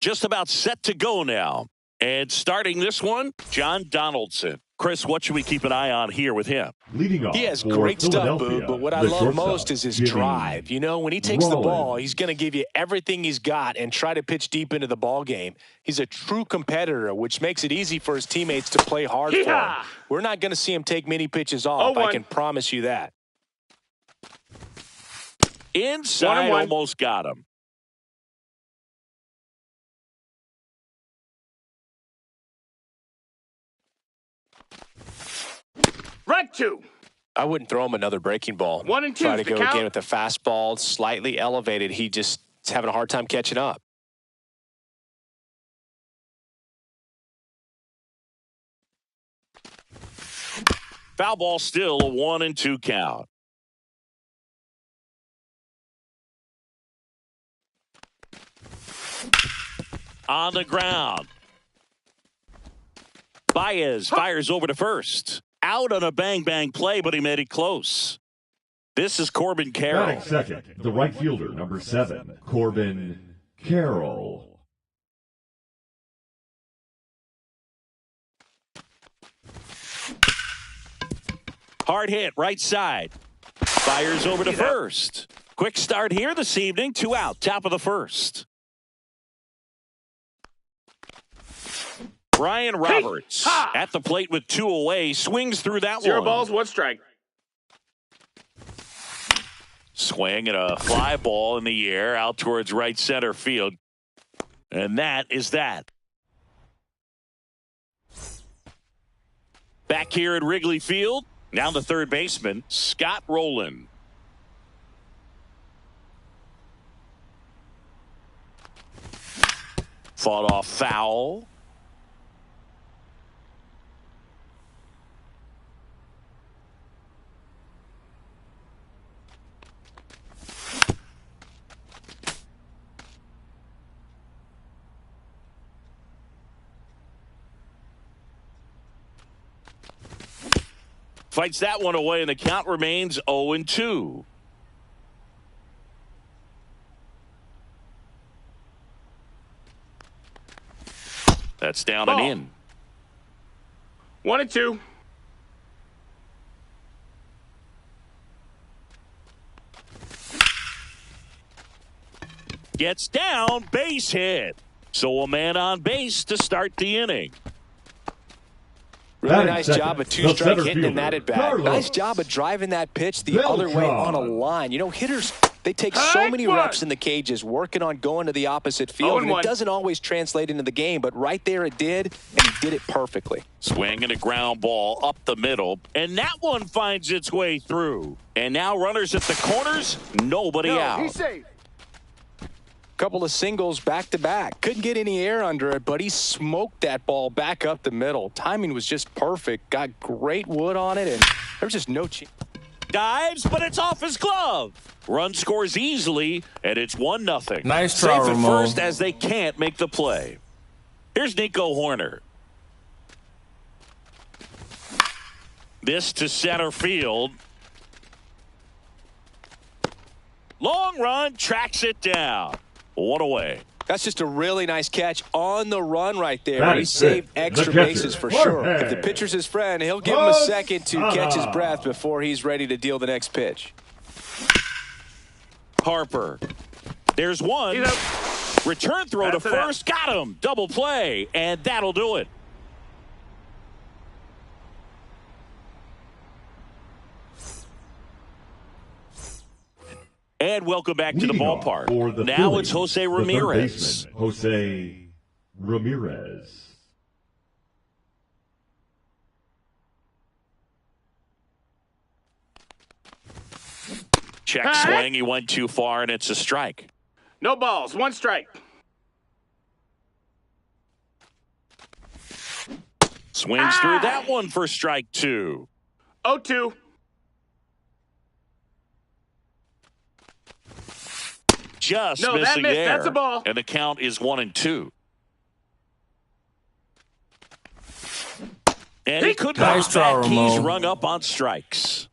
Just about set to go now. And starting this one, John Donaldson. Chris, what should we keep an eye on here with him? Leading off, he has great stuff, Boo, but what I love most is his drive. You know, when he takes the ball, he's going to give you everything he's got and try to pitch deep into the ball game. He's a true competitor, which makes it easy for his teammates to play hard for him. We're not going to see him take many pitches off. I can promise you that. Inside, almost got him. Right two. I wouldn't throw him another breaking ball. 1 and 2. Try to go again with the fastball, slightly elevated. He just is having a hard time catching up. Foul ball, still a 1-2 count. On the ground. Baez fires over to first. Out on a bang-bang play, but he made it close. This is Corbin Carroll. Batting second, the right fielder, number 7, Corbin Carroll. Hard hit, right side. Fires over to first. Quick start here this evening. 2 out, top of the first. Brian Roberts at the plate with 2 away. Swings through that 0 one. 0 balls, 1 strike. Swing and a fly ball in the air out towards right center field. And that is that. Back here at Wrigley Field. Now the third baseman, Scott Rowland. Fought off foul. Fights that one away, and the count remains 0-2. That's down and in. 1 and 2. Gets down, base hit. So a man on base to start the inning. Really nice job of 2-strike hitting in that at bat. Nice job of driving that pitch the other way on a line. You know, hitters, they take so many reps in the cages working on going to the opposite field, and it doesn't always translate into the game, but right there it did, and he did it perfectly. Swing and a ground ball up the middle, and that one finds its way through. And now runners at the corners, nobody out. He's safe. Couple of singles back-to-back. Couldn't get any air under it, but he smoked that ball back up the middle. Timing was just perfect. Got great wood on it, and there's just no chance. Dives, but it's off his glove. Run scores easily, and it's 1-0. Nice try, Safe at Ramon. first as they can't make the play. Here's Nico Horner. This to center field. Long run, tracks it down. One away. That's just a really nice catch on the run right there. He saved extra bases for sure. If the pitcher's his friend, he'll give him a second to catch his breath before he's ready to deal the next pitch. Harper. There's one. Return throw to first. Got him. Double play. And that'll do it. And welcome back to the ballpark. Now it's Jose Ramirez. Jose Ramirez. Check swing. He went too far, and it's a strike. No balls, 1 strike. Swings through that one for strike 2. 0-2. Just No, that missing missed. there. That's a ball. And the count is 1-2. And he could not back. He's rung up on strikes.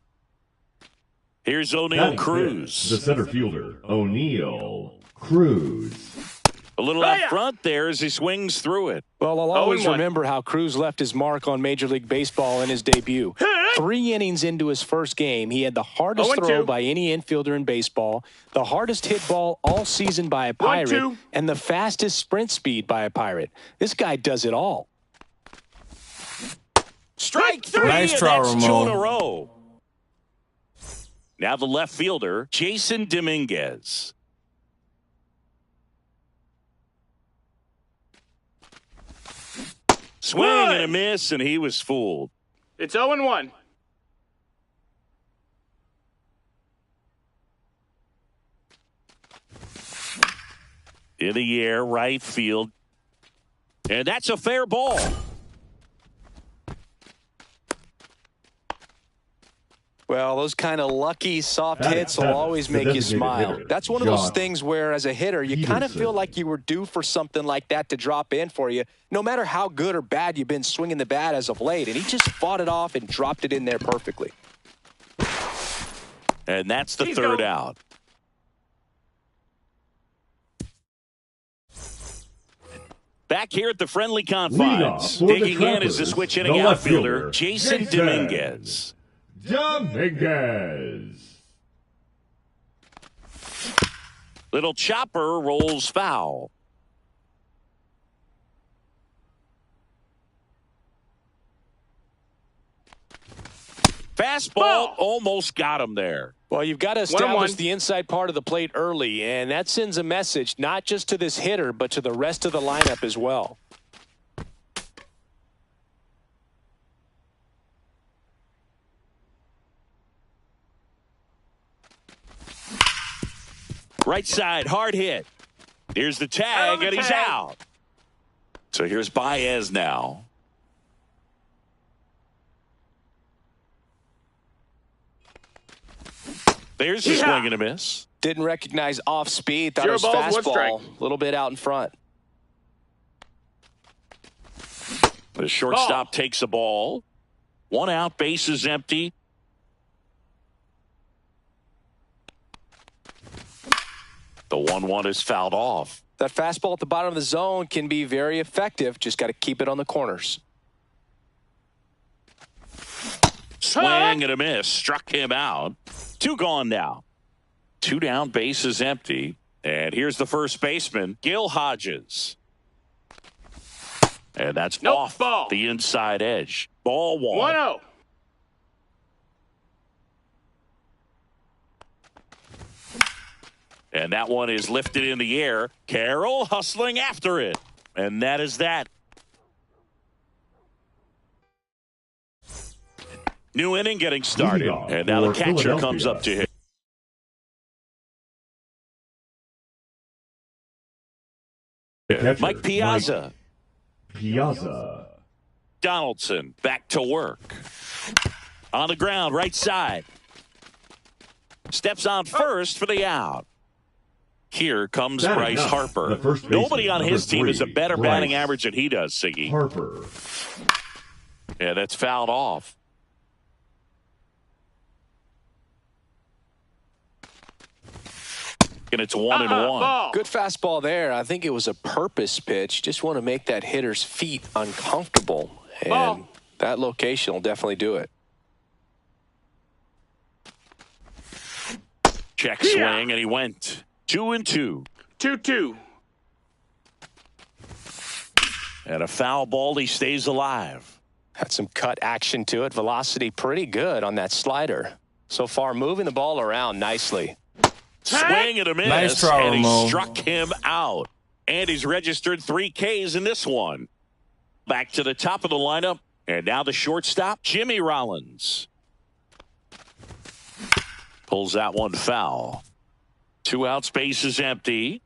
Here's O'Neal Cruz. The center fielder, O'Neal Cruz. A little out front there as he swings through it. Well, I'll always remember how Cruz left his mark on Major League Baseball in his debut. 3 innings into his first game, he had the hardest throw by any infielder in baseball, the hardest hit ball all season by a Pirate, and the fastest sprint speed by a Pirate. This guy does it all. Strike 3, nice try, and that's Ramon. 2 in a row. Now the left fielder, Jason Dominguez. Swing and a miss, and he was fooled. It's 0-1. In the air, right field. And that's a fair ball. Well, those kind of lucky, soft hits will always make you smile. That's one of those things where, as a hitter, you kind of feel like you were due for something like that to drop in for you, no matter how good or bad you've been swinging the bat as of late. And he just fought it off and dropped it in there perfectly. And that's the third out. Back here at the friendly confines, digging in is the switch hitting outfielder, Jason Dominguez. Little chopper rolls foul. Fastball almost got him there. Well, you've got to establish the inside part of the plate early, and that sends a message not just to this hitter, but to the rest of the lineup as well. Right side, hard hit. Here's the tag, and he's out. So here's Baez now. There's the swing and a miss. Didn't recognize off speed. Thought it was fastball. A little bit out in front. The shortstop takes a ball. 1 out, base is empty. The 1-1 is fouled off. That fastball at the bottom of the zone can be very effective. Just got to keep it on the corners. Swing and a miss. Struck him out. 2 gone now. 2 down, base is empty. And here's the first baseman, Gil Hodges. And that's off the inside edge. Ball 1. 1-0. And that one is lifted in the air. Carroll hustling after it. And that is that. New inning getting started. And now the catcher comes up to hit. Mike Piazza. Donaldson back to work. On the ground, right side. Steps on first for the out. Here comes Bryce Harper. Nobody on his team has a better batting average than he does, Siggy. Yeah, that's fouled off. And it's 1-1. Good fastball there. I think it was a purpose pitch. Just want to make that hitter's feet uncomfortable. And that location will definitely do it. Check swing, and he went 2-2. 2-2. And a foul ball, he stays alive. Had some cut action to it. Velocity pretty good on that slider. So far, moving the ball around nicely. Swing and a miss, nice try, and he Ramon. struck him out. And he's registered 3 Ks in this one. Back to the top of the lineup, and now the shortstop, Jimmy Rollins. Pulls that one foul. 2 outs, base is empty.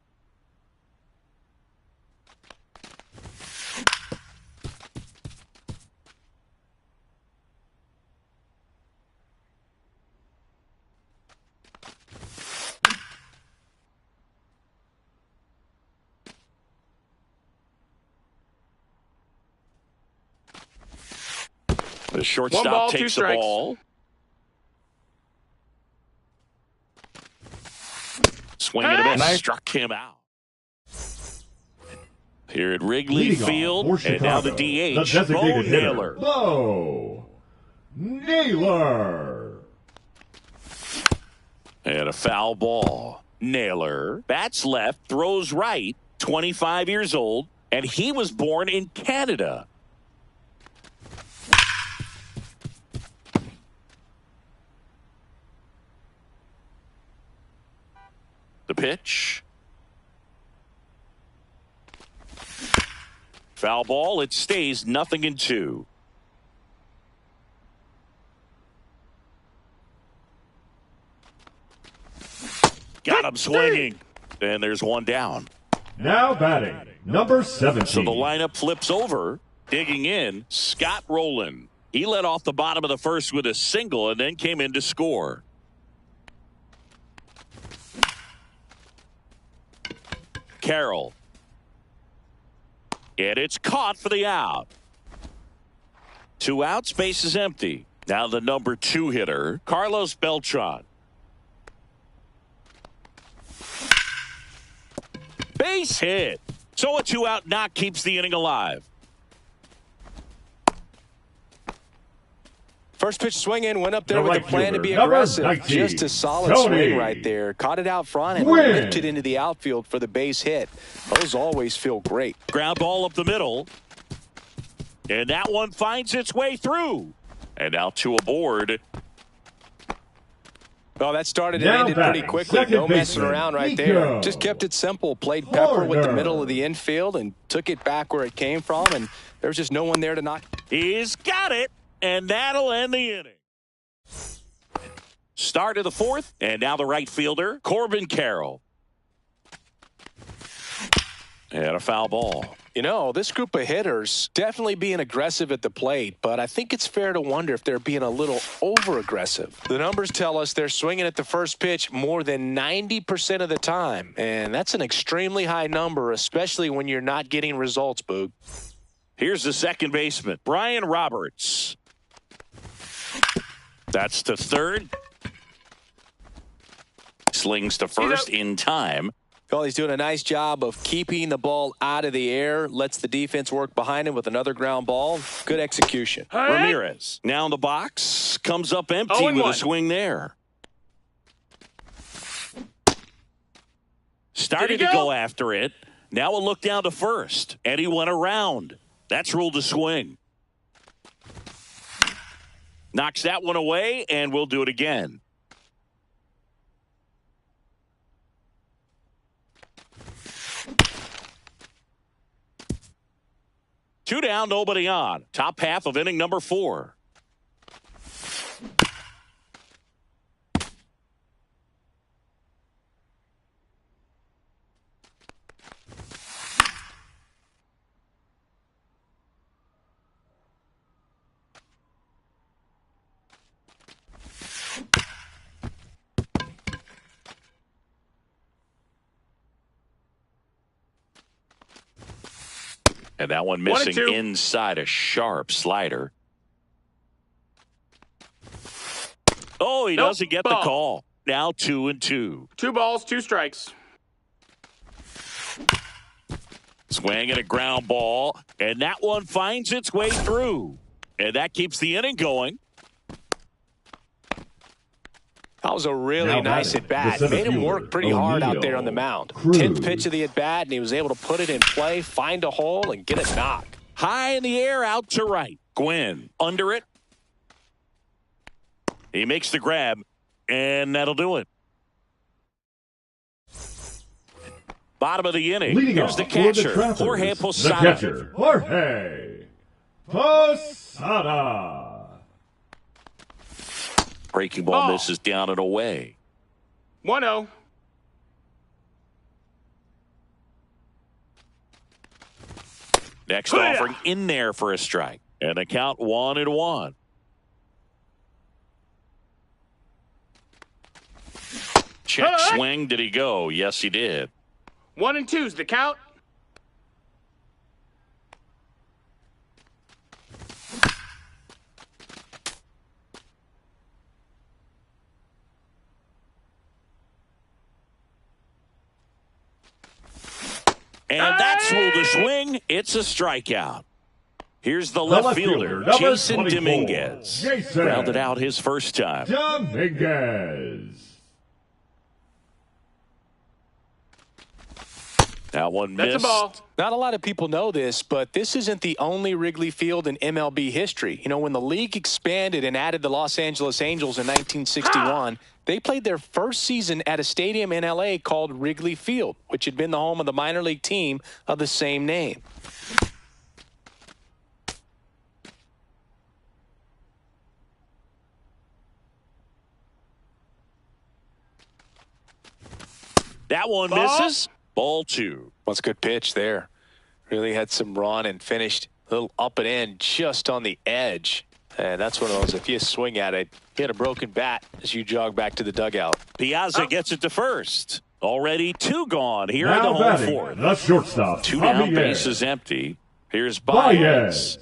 The shortstop takes the ball. Swing and a miss. Struck him out. Here at Wrigley Field, and now the DH, Bo Naylor. Bo Naylor. And a foul ball. Naylor bats left, throws right, 25 years old, and he was born in Canada. The pitch. Foul ball. It stays 0-2. Got him swinging. And there's one down. Now batting, number 17. So the lineup flips over. Digging in, Scott Rowland. He led off the bottom of the first with a single and then came in to score. Carroll. And it's caught for the out. 2 outs, base is empty. Now the number 2 hitter, Carlos Beltran. Base hit. So a 2-out knock keeps the inning alive. First pitch swinging, went up there with a plan to be aggressive. 19, just a solid swing right there. Caught it out front and lifted into the outfield for the base hit. Those always feel great. Ground ball up the middle. And that one finds its way through. And now 2 aboard. Well, that started and ended pretty quickly. No messing around right there. Just kept it simple. Played pepper with the middle of the infield and took it back where it came from. And there's just no one there to knock. He's got it. And that'll end the inning. Start of the 4th. And now the right fielder, Corbin Carroll. And a foul ball. You know, this group of hitters definitely being aggressive at the plate, but I think it's fair to wonder if they're being a little over-aggressive. The numbers tell us they're swinging at the first pitch more than 90% of the time, and that's an extremely high number, especially when you're not getting results, Boog. Here's the second baseman, Brian Roberts. That's to third. Slings to first in time. Well, he's doing a nice job of keeping the ball out of the air, lets the defense work behind him with another ground ball. Good execution. Ramirez now in the box, comes up empty with a swing there. Started to go after it. Now a look down to first, and he went around. That's ruled a swing. Knocks that one away, and we'll do it again. Two down, nobody on. Top half of inning number 4. And that one missing inside, a sharp slider. Oh, he doesn't get the call. Now 2-2. 2 balls, 2 strikes. Swing and a ground ball. And that one finds its way through. And that keeps the inning going. That was a really nice at-bat. Made him work pretty hard out there on the mound. 10th pitch of the at-bat, and he was able to put it in play, find a hole, and get a knock. High in the air, out to right. Gwynn under it. He makes the grab, and that'll do it. Bottom of the inning. Here's the catcher, Jorge Posada. The catcher, Jorge Posada. Breaking ball misses down and away. 1-0. Next offering in there for a strike. And the count 1-1. Check swing. Did he go? Yes, he did. 1-2's the count. And that's ruled a swing. It's a strikeout. Here's the left fielder, Jason Dominguez. Grounded out his first time. Dominguez. That one missed. That's a ball. Not a lot of people know this, but this isn't the only Wrigley Field in MLB history. You know, when the league expanded and added the Los Angeles Angels in 1961, they played their first season at a stadium in L.A. called Wrigley Field, which had been the home of the minor league team of the same name. That one misses. Ball 2. What's a good pitch there? Really had some run and finished a little up and in just on the edge. And that's one of those, if you swing at it, hit a broken bat as you jog back to the dugout. Piazza gets it to first. Already 2 gone here in the home fourth. The shortstop. 2 down, bases empty. Here's Baez.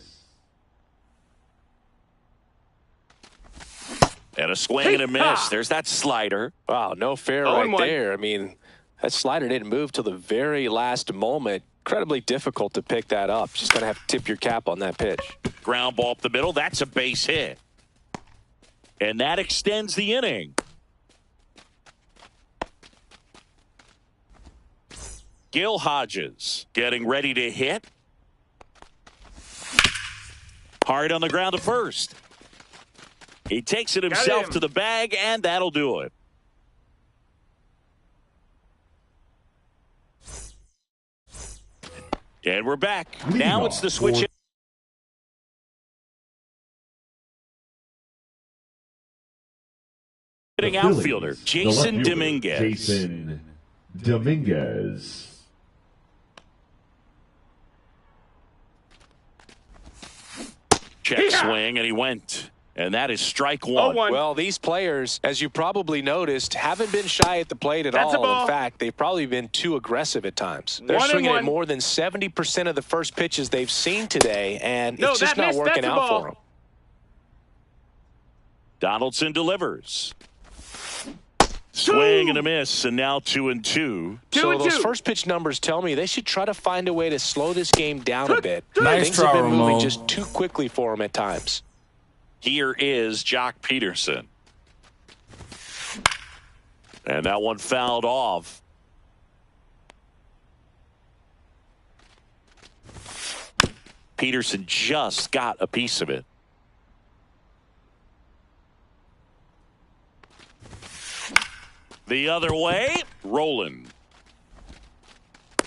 And a swing and a miss. There's that slider. Wow, no fair right there. I mean, that slider didn't move till the very last moment. Incredibly difficult to pick that up. Just going to have to tip your cap on that pitch. Ground ball up the middle. That's a base hit. And that extends the inning. Gil Hodges getting ready to hit. Hard on the ground to first. He takes it himself to the bag, and that'll do it. And we're back. Now it's the switch. Outfielder Jason Dominguez. Jason Dominguez. Check swing, and he went. And that is strike one. Well, these players, as you probably noticed, haven't been shy at the plate at all. In fact, they've probably been too aggressive at times. They're swinging at more than 70% of the first pitches they've seen today, and it's just not working out for them. Donaldson delivers. Swing and a miss, and now 2-2. So those first pitch numbers tell me they should try to find a way to slow this game down a bit. Things have been moving just too quickly for them at times. Here is Jock Peterson. And that one fouled off. Peterson just got a piece of it. The other way, Roland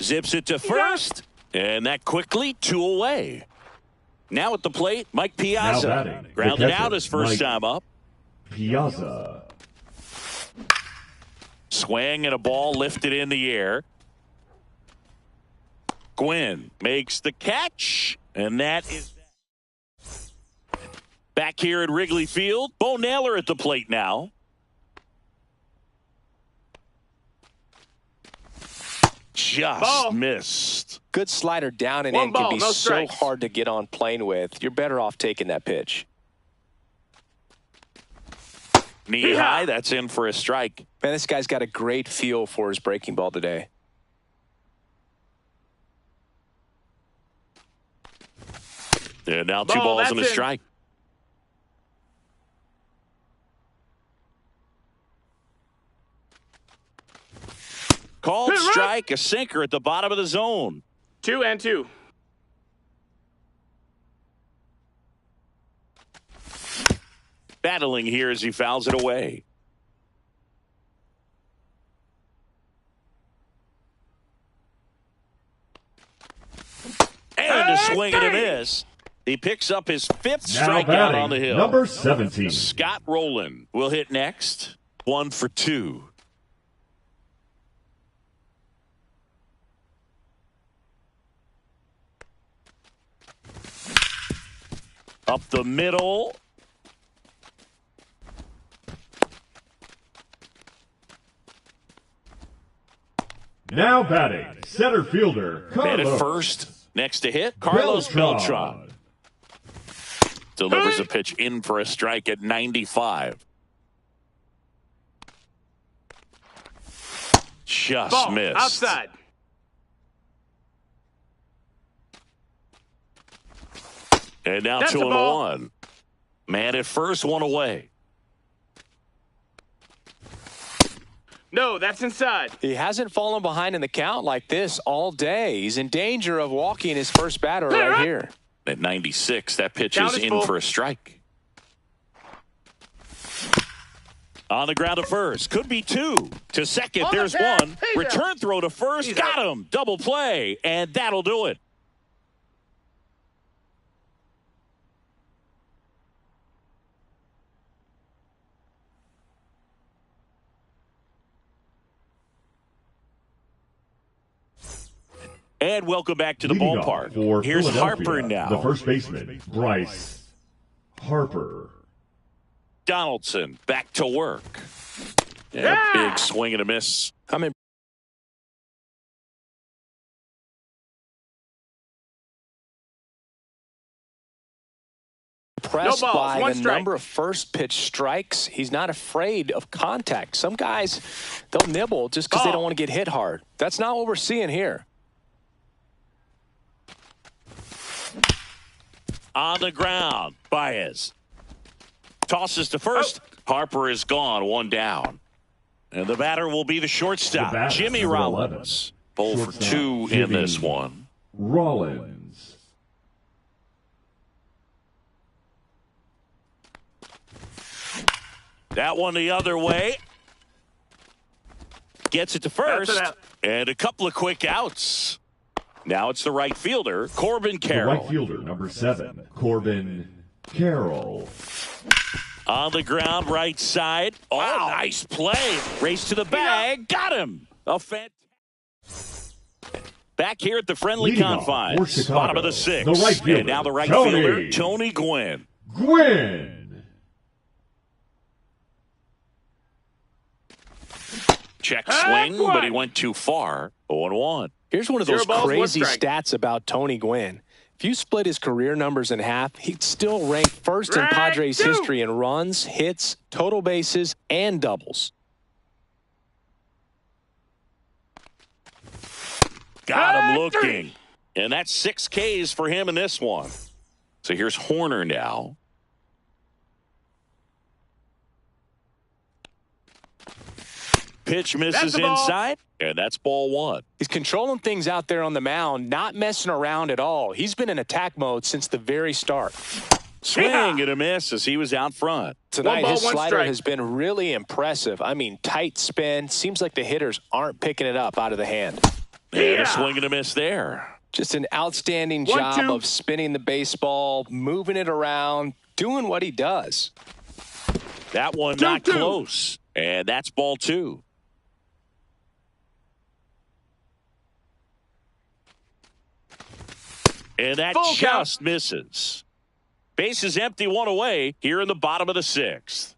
zips it to first, and that quickly 2 away. Now at the plate, Mike Piazza. Grounded out his first time up. Piazza. Swing and a ball lifted in the air. Gwynn makes the catch, and that is back here at Wrigley Field. Bo Naylor at the plate now. Just missed. Good slider down and in can be so hard to get on plane with. You're better off taking that pitch. Knee high, that's in for a strike. Man, this guy's got a great feel for his breaking ball today. And now 2 balls and a strike. Called strike, a sinker at the bottom of the zone. 2-2. Battling here as he fouls it away. And a swing and a miss. He picks up his 5th strikeout on the hill. Number 17. Scott Rowland will hit next. 1 for 2. Up the middle. Now batting, center fielder, Man at first. Next to hit, Carlos Beltran. Delivers a pitch in for a strike at 95. Just missed. Outside. And now That's 2-1. Man at first, one away. No, that's inside. He hasn't fallen behind in the count like this all day. He's in danger of walking his first batter right here. At 96, that pitch Count is is in full. for a strike. On the ground to first. Could be two. To second, On the there's tag. one. He's Return out. throw to first. He's Got out. him. Double play. And that'll do it. And welcome back to the Leading off ballpark. for Here's Philadelphia, Harper now. the first baseman, Bryce Harper. Donaldson back to work. And Yeah! a big swing and a miss. I'm impressed No balls, by one the strike. number of first pitch strikes. He's not afraid of contact. Some guys, they'll nibble just because they Ball. don't want to get hit hard. That's not what we're seeing here. On the ground, Baez tosses to first. Harper is gone, one down. And the batter will be the shortstop, The batter, Jimmy number Rollins. 11. Bowl for Shortstop, two in Jimmy this one. Rollins. That one the other way. Gets it to first. That's an out. And a couple of quick outs. Now it's the right fielder, Corbin The Carroll. right fielder, number 7, Corbin Carroll. On the ground, right side. Oh, nice play. Race to the bag. Got him. A Back here at the friendly Leading off for confines. Chicago, Bottom of the sixth. the right fielder, and now the right Tony. fielder, Tony Gwynn. Gwynn. Check swing, but he went too far. 0-1. Here's one of Zero those balls, one crazy strike. stats about Tony Gwynn. If you split his career numbers in half, he'd still rank first in Strike Padres two. history in runs, hits, total bases, and doubles. Got him Victory. looking. And that's 6 Ks for him in this one. So here's Horner now. Pitch misses That's the ball. inside, and that's ball 1. He's controlling things out there on the mound, not messing around at all. He's been in attack mode since the very start. Swing Yeah. and a miss as he was out front. Tonight, ball, his one slider strike. has been really impressive. I mean, tight spin. Seems like the hitters aren't picking it up out of the hand. And Yeah. a swing and a miss there. Just an outstanding 1-2. job of spinning the baseball, moving it around, doing what he does. That one 2-2. not close. And that's ball 2. And that Full count. just misses. Base is empty, one away here in the bottom of the 6th.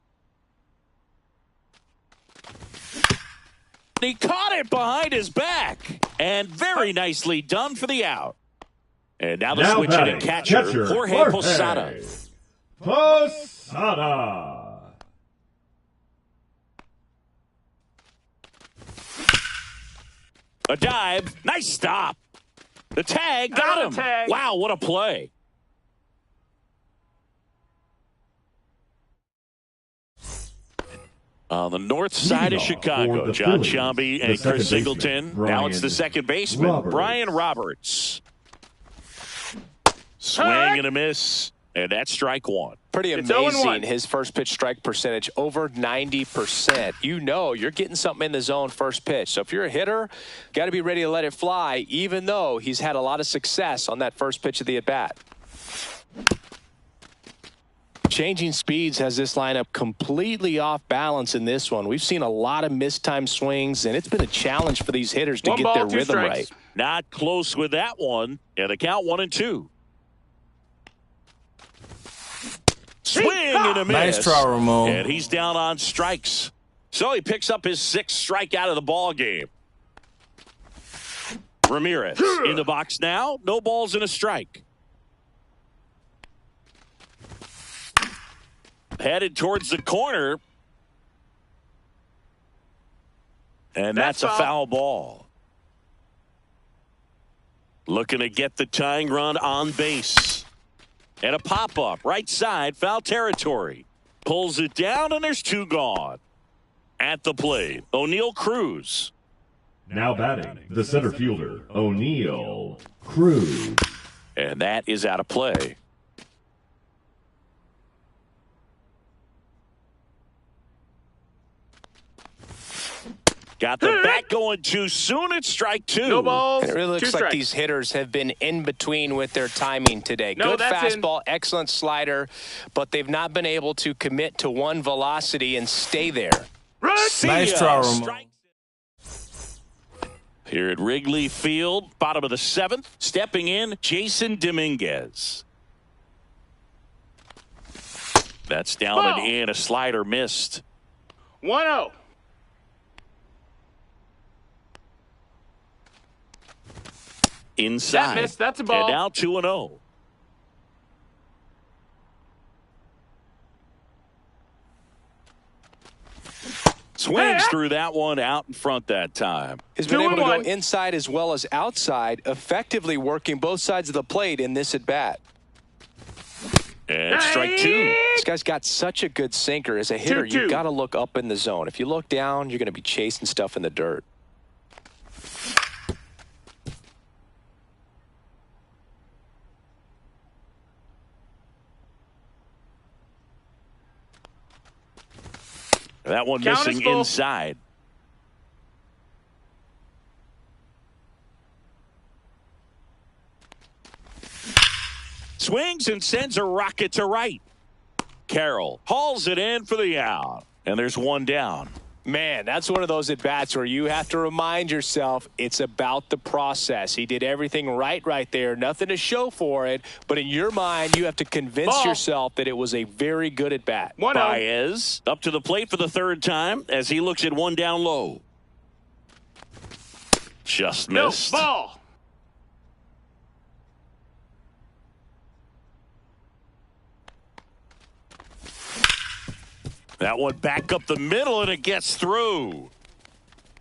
He caught it behind his back. And very nicely done for the out. And now the Now switch batting, hitting catcher, Jorge Posada. Posada. A dive. Nice stop. The tag got Out him. of the tag. Wow, what a play. On the north side of Leading off Chicago, for the John Phillies, Sciambi the and second Chris baseman, Singleton. Now it's the Brian second baseman, Roberts. Brian Roberts. Swing Alright. and a miss, and that's strike 1. Pretty It's amazing, 0-1. his first pitch strike percentage, over 90%. You know you're getting something in the zone first pitch. So if you're a hitter, got to be ready to let it fly, even though he's had a lot of success on that first pitch of the at-bat. Changing speeds has this lineup completely off balance in this one. We've seen a lot of mistimed swings, and it's been a challenge for these hitters to One get ball, their 2 rhythm strikes. right. Not close with that one, and the count 1-2. Swing and a miss. Nice try, Ramon. And he's down on strikes. So he picks up his 6th strikeout of the ball game. Ramirez in the box now. No balls and a strike. Headed towards the corner. And that's a foul ball. Looking to get the tying run on base. And a pop-up right side, foul territory. Pulls it down, and there's 2 gone. At the plate, O'Neal Cruz. Now batting, the center fielder, O'Neal Cruz. And that is out of play. Got the bat going too soon. It's strike 2. No balls. And it really looks like these hitters have been in between with their timing today. Good fastball, excellent slider, but they've not been able to commit to one velocity and stay there. Nice try, Ramon. Here at Wrigley Field, bottom of the 7th, stepping in, Jason Dominguez. That's down and in. A slider missed. 1-0. Inside. That missed. That's a ball. And now 2-0. Swings through that one out in front that time. He's been able to go inside as well as outside, effectively working both sides of the plate in this at-bat. And strike 2. This guy's got such a good sinker. As a hitter, you've got to look up in the zone. If you look down, you're going to be chasing stuff in the dirt. That one missing inside. Swings and sends a rocket to right. Carroll hauls it in for the out. And there's 1 down. Man, that's one of those at-bats where you have to remind yourself it's about the process. He did everything right there. Nothing to show for it. But in your mind, you have to convince yourself that it was a very good at-bat. Baez up to the plate for the 3rd time as he looks at 1 down low. Just missed. No, ball. That one back up the middle, and it gets through.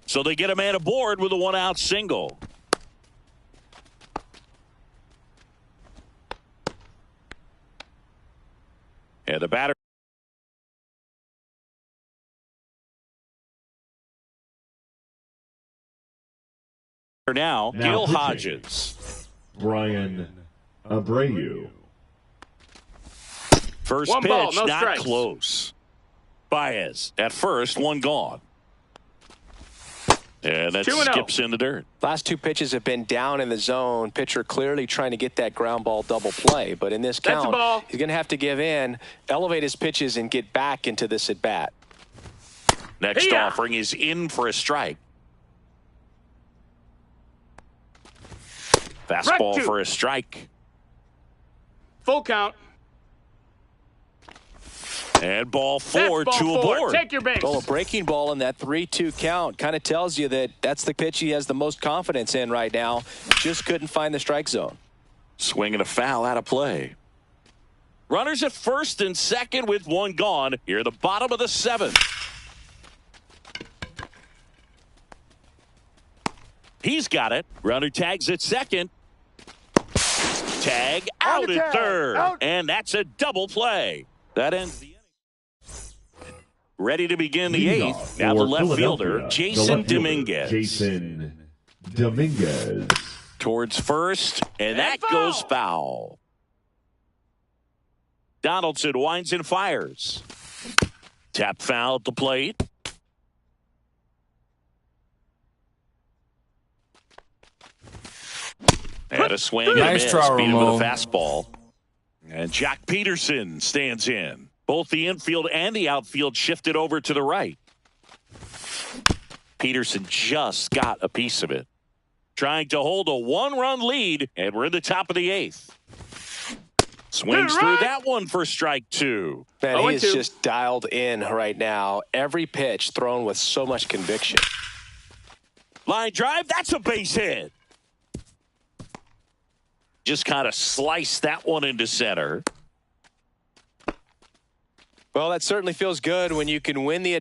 So they get a man aboard with a 1-out single. And the batter now Gil Hodges. Brian Abreu. First One pitch, ball, no not strikes. close. Baez at first, 1 gone. And that skips in the dirt. Last 2 pitches have been down in the zone. Pitcher clearly trying to get that ground ball double play. But in this count, he's going to have to give in, elevate his pitches, and get back into this at-bat. Next offering is in for a strike. Fastball for a strike. Full count. And ball 4, 2 aboard. Take your base. Well, a breaking ball in that 3-2 count kind of tells you that that's the pitch he has the most confidence in right now. Just couldn't find the strike zone. Swing and a foul out of play. Runners at first and second with 1 gone. Here at the bottom of the 7th. He's got it. Runner tags at second. Tag out at third. And that's a double play. That ends the inning. Ready to begin the 8th. Now the left fielder, Jason Dominguez. Jason Dominguez. Towards first, and that goes foul. Donaldson winds and fires. Tap foul at the plate. And a swing and a miss. Beat him with a fastball. And Jack Peterson stands in. Both the infield and the outfield shifted over to the right. Peterson just got a piece of it. Trying to hold a 1-run lead, and we're in the top of the 8th. Swings through that one for strike 2. Man, he is just dialed in right now. Every pitch thrown with so much conviction. Line drive, that's a base hit. Just kind of sliced that one into center. Well, that certainly feels good when you can win the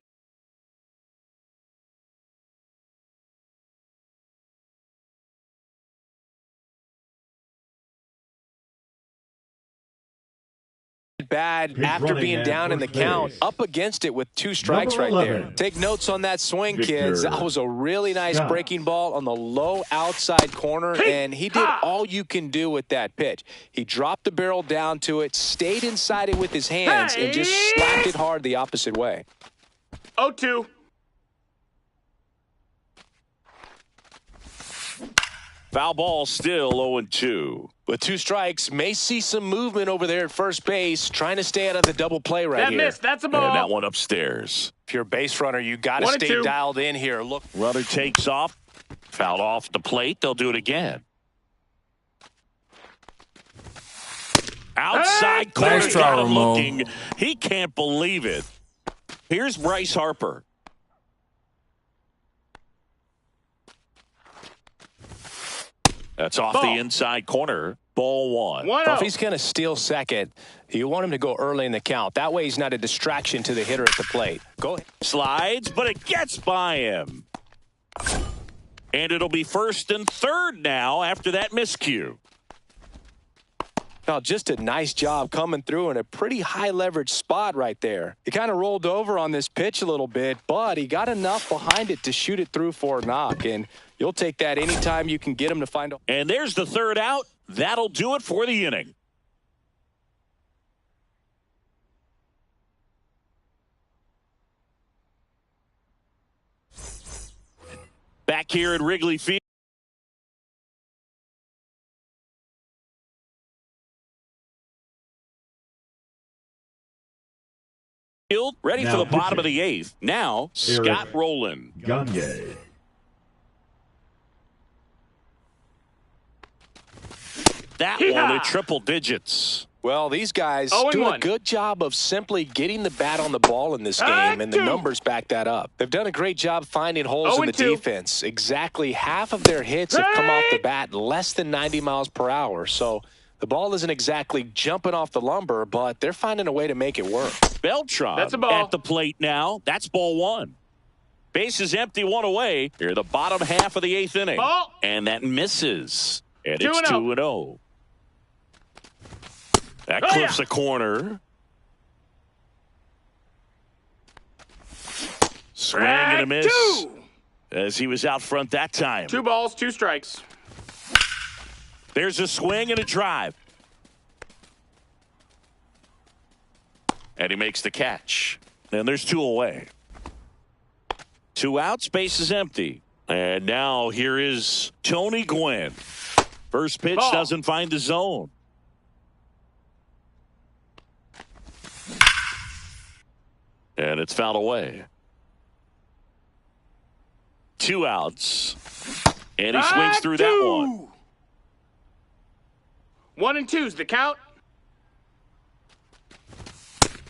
at bat after being down in the count, up against it with 2 strikes right there. Take notes on that swing, kids. That was a really nice breaking ball on the low outside corner, and he did all you can do with that pitch. He dropped the barrel down to it, stayed inside it with his hands, and just slapped it hard the opposite way. 0-2. Foul ball, still 0-2. With 2 strikes, may see some movement over there at first base, trying to stay out of the double play right here. That missed. That's a ball. And that one upstairs. If you're a base runner, you got to stay dialed in here. Look, runner takes off, fouled off the plate. They'll do it again. Outside corner, nice try, looking. He can't believe it. Here's Bryce Harper. That's off the inside corner. Ball 1. If he's going to steal second, you want him to go early in the count. That way he's not a distraction to the hitter at the plate. Go ahead. Slides, but it gets by him. And it'll be first and third now after that miscue. Now, just a nice job coming through in a pretty high leverage spot right there. He kind of rolled over on this pitch a little bit, but he got enough behind it to shoot it through for a knock. And you'll take that anytime you can get him to find a... And there's the third out. That'll do it for the inning. Back here at Wrigley Field. Ready for the bottom of the 8th. Now, Scott Rowland. Gagne. That one at triple digits. Well, these guys do a good job of simply getting the bat on the ball in this game, and the numbers back that up. They've done a great job finding holes in the defense. Exactly half of their hits have come off the bat less than 90 miles per hour. So the ball isn't exactly jumping off the lumber, but they're finding a way to make it work. Beltran at the plate now. That's ball 1. Base is empty, 1 away. Here, the bottom half of the 8th inning. And that misses. And it's 2-0. That clips a corner. Swing and a miss. As he was out front that time. 2 balls, 2 strikes. There's a swing and a drive. And he makes the catch. And there's 2 away. 2 outs, base is empty. And now here is Tony Gwynn. First pitch doesn't find the zone. And it's fouled away. 2 outs. And he swings through that one. 1-2's the count.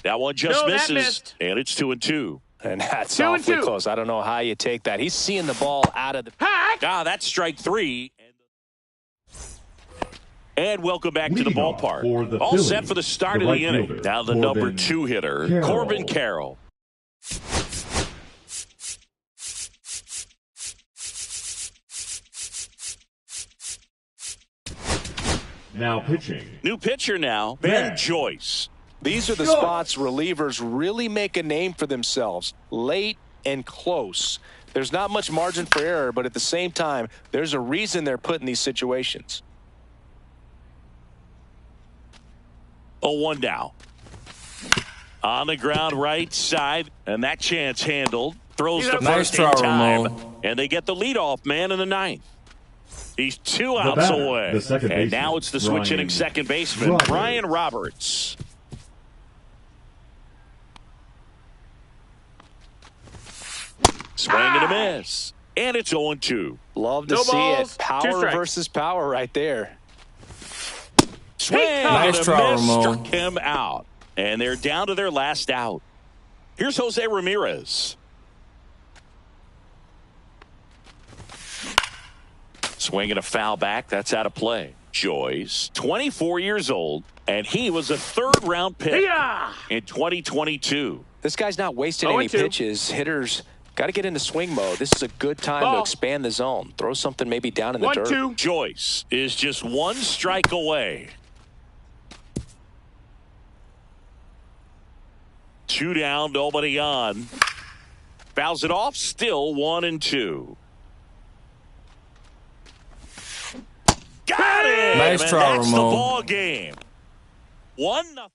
That one just misses. And it's 2-2. And that's awfully close. I don't know how you take that. He's seeing the ball out of the... That's strike 3. And welcome back to the ballpark. All set for the start of the inning. Now the number 2 hitter, Corbin Carroll. Now pitching. New pitcher now, Ben Joyce. These are the spots relievers really make a name for themselves. Late and close. There's not much margin for error, but at the same time, there's a reason they're put in these situations. 0-1 now. On the ground right side, and that chance handled. Throws the first in time, and they get the leadoff man in the 9th. He's 2 outs away. And now it's the switch hitting second baseman, Brian Roberts. Swing and a miss. And it's 0-2. Love to see it. Power versus power right there. Swing nice try, Ramon. Struck him out. And they're down to their last out. Here's Jose Ramirez. Swinging a foul back. That's out of play. Joyce, 24 years old, and he was a 3rd-round pick in 2022. This guy's not wasting any pitches. Hitters got to get into swing mode. This is a good time to expand the zone. Throw something maybe down in the dirt. Joyce is just 1 strike away. 2 down, nobody on. Fouls it off, still 1-2. Got it! Nice try, That's Ramon. the ball game. 1-0.